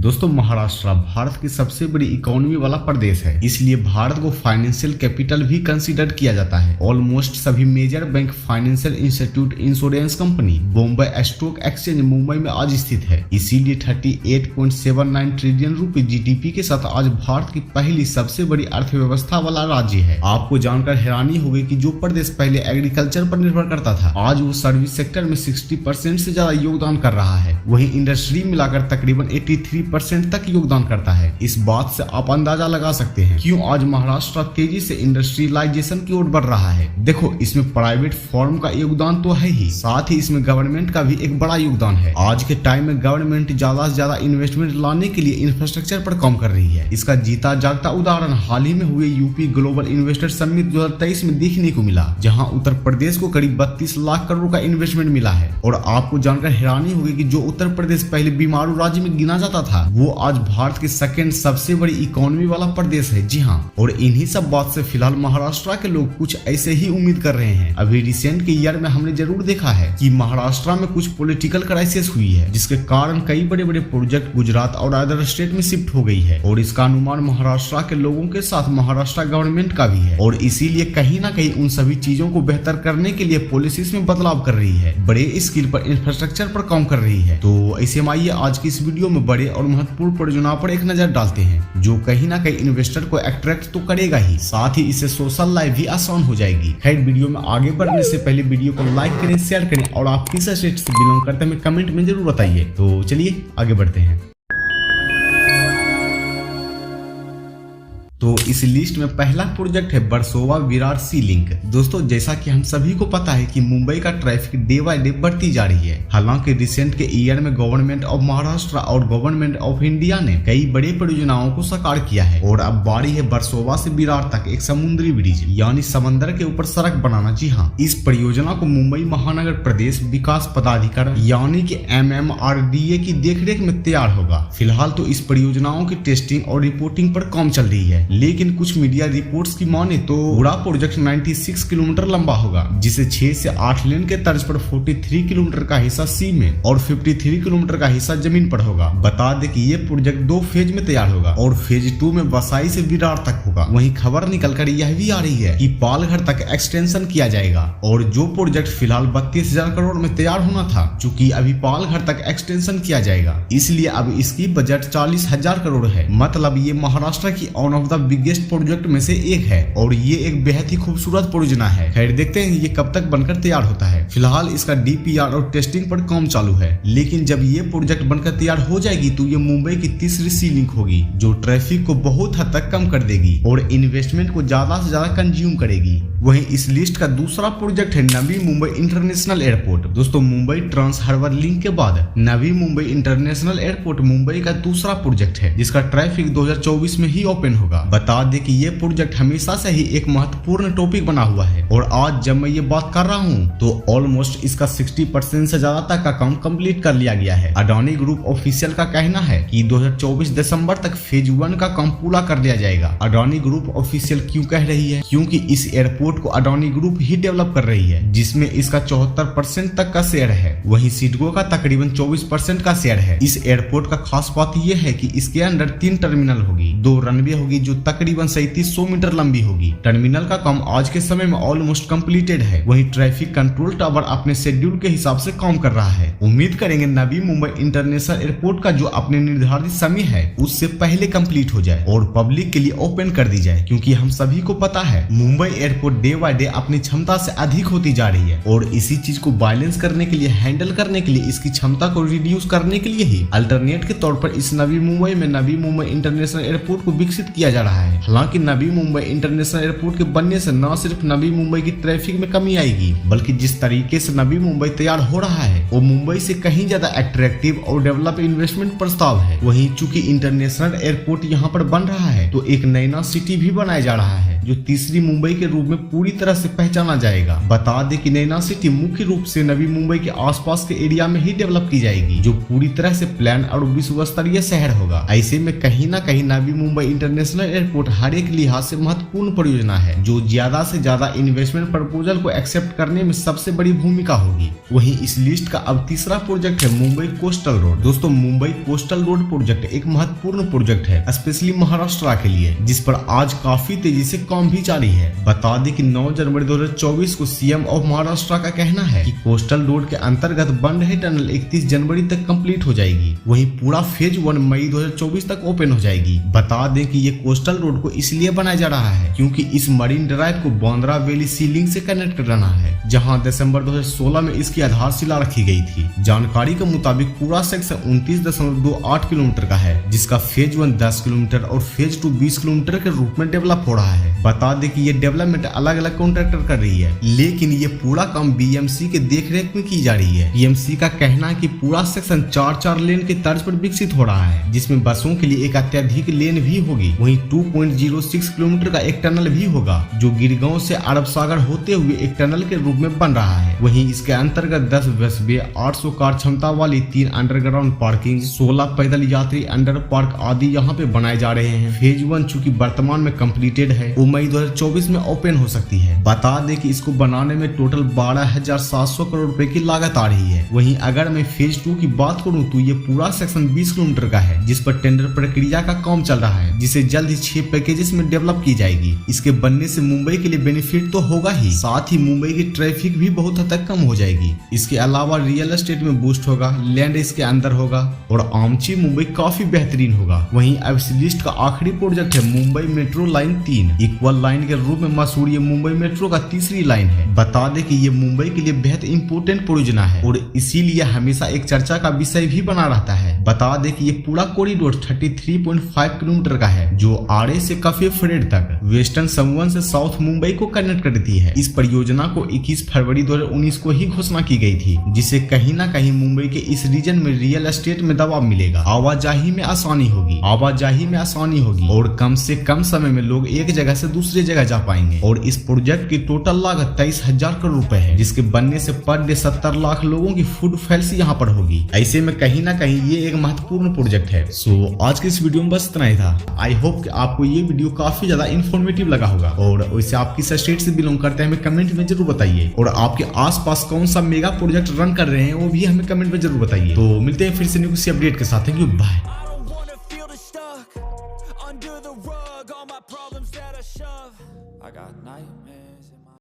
दोस्तों महाराष्ट्र भारत की सबसे बड़ी इकोनॉमी वाला प्रदेश है, इसलिए भारत को फाइनेंशियल कैपिटल भी कंसीडर किया जाता है। ऑलमोस्ट सभी major bank, financial institute, insurance company, Bombay stock exchange Mumbai में आज स्थित है। इसीलिए 38.79 ट्रिलियन रुपए जीडीपी के साथ आज भारत की पहली सबसे बड़ी अर्थव्यवस्था वाला राज्य है। आपको जानकर हैरानी होगी कि जो प्रदेश पहले एग्रीकल्चर पर निर्भर करता था, आज वो सर्विस सेक्टर में 60% से ज्यादा योगदान कर रहा है। वहीं इंडस्ट्री मिलाकर तकरीबन 83% तक योगदान करता है। इस बात से आप अंदाजा लगा सकते हैं क्यों आज महाराष्ट्र तेजी से इंडस्ट्रियलाइजेशन की ओर बढ़ रहा है। देखो, इसमें प्राइवेट फर्म का योगदान तो है ही, साथ ही इसमें गवर्नमेंट का भी एक बड़ा योगदान है। आज के टाइम में गवर्नमेंट ज्यादा से ज्यादा इन्वेस्टमेंट लाने के लिए इंफ्रास्ट्रक्चर पर काम कर रही है। इसका जीता जागता उदाहरण हाल ही में हुए यूपी ग्लोबल इन्वेस्टर समिट 2023 में देखने को मिला, जहां उत्तर प्रदेश को करीब 32 लाख करोड़ का इन्वेस्टमेंट मिला है। और आपको जानकर हैरानी होगी कि जो उत्तर प्रदेश पहले बीमारू राज्य में गिना जाता था, वो आज भारत की सेकंड सबसे बड़ी इकोनॉमी वाला प्रदेश है। जी हाँ, और इन्हीं सब बात से फिलहाल महाराष्ट्र के लोग कुछ ऐसे ही उम्मीद कर रहे हैं। अभी रिसेंट के ईयर में हमने जरूर देखा है कि महाराष्ट्र में कुछ पॉलिटिकल क्राइसिस हुई है, जिसके कारण कई बड़े बड़े प्रोजेक्ट गुजरात और अदर स्टेट में शिफ्ट हो गई है। और इसका अनुमान महाराष्ट्र के लोगों के साथ महाराष्ट्र गवर्नमेंट का भी है, और इसीलिए कहीं ना कहीं उन सभी चीजों को बेहतर करने के लिए पॉलिसीज में बदलाव कर रही है, बड़े स्किल पर, इंफ्रास्ट्रक्चर पर काम कर रही है। तो ऐसे में आइए आज की इस वीडियो में बड़े और महत्वपूर्ण परियोजना पर एक नजर डालते हैं, जो कहीं ना कहीं इन्वेस्टर को अट्रैक्ट तो करेगा ही, साथ ही इससे सोशल लाइफ भी आसान हो जाएगी। खैर, वीडियो में आगे बढ़ने से पहले वीडियो को लाइक करें, शेयर करें और आप किस स्टेट से बिलोंग करते हैं कमेंट में जरूर बताइए। तो चलिए आगे बढ़ते हैं। तो इस लिस्ट में पहला प्रोजेक्ट है बरसोवा विरार सी लिंक। दोस्तों, जैसा कि हम सभी को पता है कि मुंबई का ट्रैफिक डे बाय डे बढ़ती जा रही है। हालांकि रिसेंट के ईयर में गवर्नमेंट ऑफ महाराष्ट्र और गवर्नमेंट ऑफ इंडिया ने कई बड़े परियोजनाओं को साकार किया है, और अब बारी है बरसोवा से विरार तक एक समुद्री ब्रिज यानी समंदर के ऊपर सड़क बनाना। जी हाँ, इस परियोजना को मुंबई महानगर प्रदेश विकास पदाधिकारी यानी कि MMRDA की देखरेख में तैयार होगा। फिलहाल तो इस परियोजनाओं की टेस्टिंग और रिपोर्टिंग पर काम चल रही है, लेकिन कुछ मीडिया रिपोर्ट्स की माने तो पूरा प्रोजेक्ट 96 किलोमीटर लंबा होगा, जिसे 6 से 8 लेन के तर्ज पर 43 किलोमीटर का हिस्सा सी में और 53 किलोमीटर का हिस्सा जमीन पर होगा। बता दें कि ये प्रोजेक्ट 2 फेज में तैयार होगा, और फेज 2 में वसाई से विरार तक होगा। वहीं खबर निकलकर यह भी आ रही है कि पालघर तक एक्सटेंशन किया जाएगा, और जो प्रोजेक्ट फिलहाल 32,000 करोड़ में तैयार होना था, चूंकि अभी पालघर तक एक्सटेंशन किया जाएगा, इसलिए अब इसकी बजट 40,000 करोड़ है। मतलब ये महाराष्ट्र की on off the biggest project में से एक है, और ये एक बेहद ही खूबसूरत परियोजना है। खैर, देखते हैं ये कब तक बनकर तैयार होता है। फिलहाल इसका DPR और टेस्टिंग पर काम चालू है, लेकिन जब ये प्रोजेक्ट बनकर तैयार हो जाएगी तो ये मुंबई की तीसरी सी लिंक होगी, जो ट्रैफिक को बहुत हद तक कम कर देगी और इन्वेस्टमेंट को ज्यादा से ज्यादा कंज्यूम करेगी। वहीं इस लिस्ट का दूसरा प्रोजेक्ट है नवी मुंबई इंटरनेशनल एयरपोर्ट। दोस्तों, मुंबई ट्रांस हार्बर लिंक के बाद नवी मुंबई इंटरनेशनल एयरपोर्ट मुंबई का दूसरा प्रोजेक्ट है, जिसका ट्रैफिक 2024 में ही ओपन होगा। बता दें कि ये प्रोजेक्ट हमेशा से ही एक महत्वपूर्ण टॉपिक बना हुआ है, और आज जब मैं ये बात कर रहा हूँ तो ऑलमोस्ट इसका 60% से ज्यादा तक का काम कंप्लीट कर लिया गया है। अडानी ग्रुप ऑफिशियल का कहना है कि 2024 दिसंबर तक फेज 1 का काम पूरा कर लिया जाएगा। अडानी ग्रुप ऑफिशियल क्यों कह रही है? क्योंकि इस एयरपोर्ट को अडानी ग्रुप ही डेवलप कर रही है, जिसमें इसका 74% तक का शेयर है। वहीं सिडको का तकरीबन 24% का शेयर है। इस एयरपोर्ट का खास बात यह है कि इसके अंदर 3 टर्मिनल होगी, 2 रनवे होगी जो तकरीबन 3700 मीटर लंबी होगी। टर्मिनल का काम आज के समय में ऑलमोस्ट कंप्लीटेड है। वहीं ट्रैफिक कंट्रोल टावर अपने शेड्यूल के हिसाब से काम कर रहा है। उम्मीद करेंगे नवी मुंबई इंटरनेशनल एयरपोर्ट का जो अपने निर्धारित समय है उससे पहले कंप्लीट हो जाए और पब्लिक के लिए ओपन कर दी जाए, क्योंकि हम सभी को पता है Mumbai airport day by day अपनी क्षमता से अधिक होती जा रही है, और इसी चीज को बैलेंस करने के लिए, हैंडल करने के लिए, इसकी क्षमता को रिड्यूस करने के लिए ही अल्टरनेट के तौर पर इस नवी मुंबई में नवी मुंबई इंटरनेशनल एयरपोर्ट को विकसित किया जा रहा है। हालांकि नवी मुंबई इंटरनेशनल एयरपोर्ट के बनने से न सिर्फ नवी मुंबई की ट्रैफिक में कमी आएगी, बल्कि जिस तरीके से नवी मुंबई तैयार हो रहा है वो मुंबई से कहीं ज्यादा अट्रैक्टिव और डेवलप इन्वेस्टमेंट प्रस्ताव है। वहीं चूंकि इंटरनेशनल एयरपोर्ट यहाँ पर बन रहा है, तो एक नैना सिटी भी बनाया जा रहा है, जो तीसरी मुंबई के रूप में पूरी तरह से पहचाना जाएगा। बता दें कि नैना सिटी मुख्य रूप से नवी मुंबई के आसपास के एरिया में ही डेवलप की जाएगी, जो पूरी तरह से प्लान और विश्व स्तरीय शहर होगा। ऐसे में कहीं ना कहीं नवी मुंबई इंटरनेशनल एयरपोर्ट हर एक लिहाज से महत्वपूर्ण परियोजना है, जो ज्यादा से ज्यादा इन्वेस्टमेंट प्रपोजल को एक्सेप्ट करने में सबसे बड़ी भूमिका होगी। वहीं इस लिस्ट का अब तीसरा प्रोजेक्ट है मुंबई कोस्टल रोड। दोस्तों, मुंबई कोस्टल रोड प्रोजेक्ट एक महत्वपूर्ण प्रोजेक्ट है, स्पेशली महाराष्ट्र के लिए, जिस पर आज काफी तेजी से काम भी जारी है। बता दें कि 9 जनवरी 2024 को सीएम ऑफ महाराष्ट्र का कहना है कि कोस्टल रोड के अंतर्गत बन रही टनल 31 जनवरी तक कंप्लीट हो जाएगी। वहीं पूरा फेज 1 मई 2024 तक ओपन हो जाएगी। बता दें कि ये कोस्टल रोड को इसलिए बनाया जा रहा है क्योंकि इस मरीन ड्राइव को बांद्रा वैली सी लिंक से कनेक्ट करना है, जहां दिसंबर 2016 में इसकी आधारशिला रखी गई थी। जानकारी के मुताबिक पूरा सेक्शन 29.28 किलोमीटर का है, जिसका फेज 1 10 किलोमीटर और फेज 2 20 किलोमीटर के रूप में डेवलप हो रहा है। बता दें कि ये डेवलपमेंट अलग अलग कॉन्ट्रैक्टर कर रही है, लेकिन ये पूरा काम बीएमसी के देखरेख में की जा रही है। बीएमसी का कहना है कि पूरा सेक्शन 4-4 लेन के तर्ज पर विकसित हो रहा है, जिसमें बसों के लिए एक अत्यधिक लेन भी होगी। वहीं 2.06 किलोमीटर का एक टनल भी होगा, जो गिरगांव से अरब सागर होते हुए एक टनल के रूप में बन रहा है। वहीं इसके अंतर्गत 10 बस बे, 800 कार क्षमता वाली 3 अंडरग्राउंड पार्किंग, 16 पैदल यात्री अंडर पार्क आदि यहाँ पे बनाए जा रहे हैं। फेज 1 चूंकि वर्तमान में कंप्लीटेड है, वो मई 2024 में ओपन हो सकती है। बता दें कि इसको बनाने में टोटल 12,700 करोड़ रुपए की लागत आ रही है। वहीं अगर मैं फेज 2 की बात करूं तो ये पूरा सेक्शन 20 किलोमीटर का है, जिस पर टेंडर प्रक्रिया का काम चल रहा है, जिसे जल्द ही 6 पैकेजेस में डेवलप की जाएगी। इसके बनने से मुंबई के लिए बेनिफिट तो होगा ही, साथ ही मुंबई की ट्रैफिक भी बहुत हद तक कम हो जाएगी। इसके अलावा रियल एस्टेट में बूस्ट होगा, लैंड इसके अंदर होगा और आमची मुंबई काफी बेहतरीन होगा। वहीं अब इस लिस्ट का आखिरी प्रोजेक्ट है Mumbai metro line 3। Equal line के रूप में मशहूर ये मुंबई मेट्रो का तीसरी लाइन है। बता दें कि ये मुंबई के लिए बेहद इंपोर्टेंट परियोजना है और इसीलिए हमेशा एक चर्चा का विषय भी बना रहता है। बता दें कि ये पूरा कॉरिडोर 33.5 किलोमीटर का है, जो आड़े से कफे फ्रेड तक वेस्टर्न सबवन से साउथ मुंबई को कनेक्ट करती है। इस परियोजना को 21 फरवरी 2019 को ही घोषणा की गई थी, जिससे कहीं ना कहीं मुंबई के इस रीजन में रियल एस्टेट में दबाव मिलेगा, आवाजाही में आसानी होगी और कम से कम समय में लोग एक जगह से दूसरी जगह जा पाएंगे। और इस प्रोजेक्ट की टोटल लागत 23,000 करोड़ रुपए है, जिसके बनने से पर डे 70 लाख लोगों की फूड फैल्स यहाँ पर होगी। ऐसे में कहीं ना कहीं ये एक महत्वपूर्ण प्रोजेक्ट है। सो आज के इस वीडियो में बस इतना ही था। आई होप कि आपको ये वीडियो काफी ज्यादा इन्फॉर्मेटिव लगा होगा और वैसे आप किस स्टेट से बिलोंग करते हैं हमें कमेंट में जरूर बताइए, और आपके आसपास कौन सा मेगा प्रोजेक्ट रन कर रहे हैं वो भी हमें कमेंट में जरूर बताइए। तो मिलते हैं फिर से न्यू किसी अपडेट के साथ। Thank you, bye.